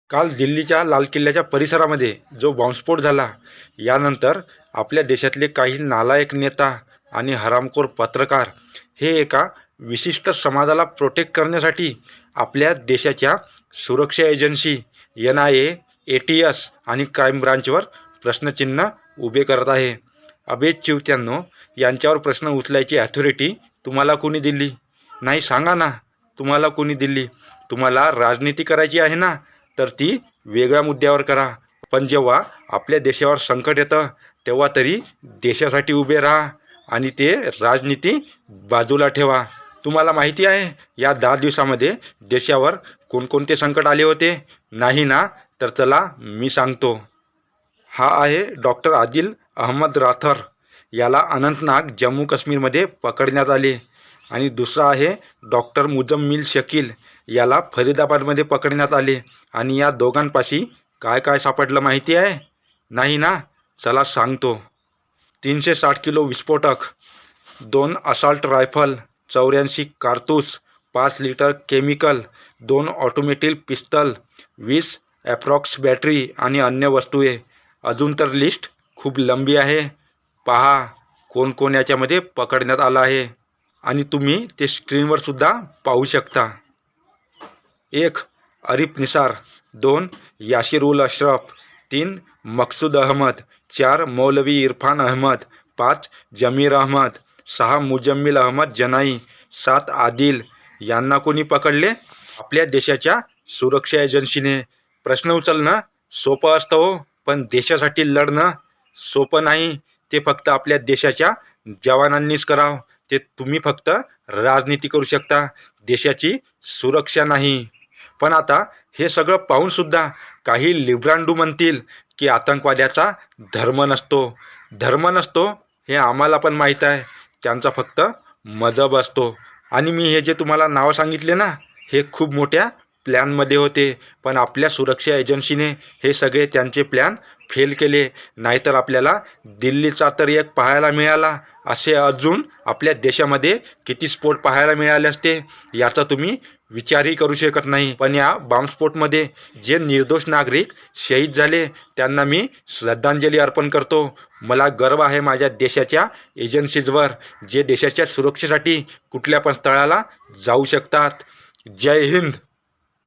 काल दिल्लीच्या लाल किल्ल्याच्या परिसरामध्ये जो बॉम्बस्फोट झाला, यानंतर आपल्या देशातले काही नालायक नेता आणि हरामखोर पत्रकार हे एका विशिष्ट समाजाला प्रोटेक्ट करण्यासाठी आपल्या देशाच्या सुरक्षा एजन्सी NIA, ATS आणि क्राईम ब्रांचवर प्रश्नचिन्ह उभे करत आहे. अबे चिवत्यांनो, यांच्यावर प्रश्न उचलायची अथॉरिटी तुम्हाला कोणी दिली? नाही, सांगा ना, तुम्हाला कोणी दिली? तुम्हाला राजनीती करायची आहे ना, तर ती वेगळ्या मुद्द्यावर करा. पण जेव्हा आपल्या देशावर संकट येतं तेव्हा तरी देशासाठी उभे राहा आणि ते राजनीती बाजूला ठेवा. तुम्हाला माहिती आहे या 10 दिवसामध्ये देशावर कोणकोणते संकट आले होते? नाही ना, तर चला मी सांगतो. हा आहे डॉक्टर आदिल अहमद राथर. याला अनंतनाग जम्मू काश्मीरमध्ये पकडण्यात आले. आणि दुसरा आहे डॉक्टर मुजम्मिल शकील. याला फरीदाबादमध्ये पकडण्यात आले. आणि या दोघांपाशी काय काय सापडलं माहिती आहे? नाही ना, चला सांगतो. 360 किलो विस्फोटक, 2 असॉल्ट रायफल, 84 कारतूस, 5 litre chemical, 2 automatic pistol, 20 approx battery आणि अन्य वस्तूए. अजून तर लिस्ट खूप लंबी आहे. पहा कोण कोण याच्यामध्ये पकडण्यात आलं आहे. आणि तुम्ही ते स्क्रीनवर सुद्धा पाहू शकता. 1 अरिफ निसार, 2 याशिर उल अशरफ, 3 मकसूद अहमद, 4 मौलवी इरफान अहमद, 5 जमीर अहमद, 6 मुजम्मिल अहमद जनाई, 7 आदिल. यांना कोणी पकडले? आपल्या देशाच्या सुरक्षा एजन्सीने. प्रश्न उचलणं सोपं असतं हो, पण देशासाठी लढणं सोपं नाही. ते फक्त आपल्या देशाच्या जवानांनीच करावं. ते तुम्ही फक्त राजनीती करू शकता, देशाची सुरक्षा नाही. पण आता हे सगळं पाहून सुद्धा काही लिब्रांडू म्हणतील की आतंकवाद्याचा धर्म नसतो. धर्म नसतो हे आम्हाला पण माहीत आहे. त्यांचा फक्त मजहब असतो. आणि मी हे जे तुम्हाला नावं सांगितले ना, हे खूप मोठ्या प्लॅनमध्ये होते. पण आपल्या सुरक्षा एजन्सीने हे सगळे त्यांचे प्लॅन फेल केले. नाहीतर आपल्याला दिल्लीचा तर एक पाहायला मिळाला, असे अजून आपल्या देशामध्ये किती स्फोट पाहायला मिळाले असते याचा तुम्ही विचारही करू शकत नाही. पण या बॉम्बस्फोटमध्ये जे निर्दोष नागरिक शहीद झाले त्यांना मी श्रद्धांजली अर्पण करतो. मला गर्व आहे माझ्या देशाच्या एजन्सीजवर, जे देशाच्या सुरक्षेसाठी कुठल्या पण स्थळाला जाऊ शकतात. जय हिंद.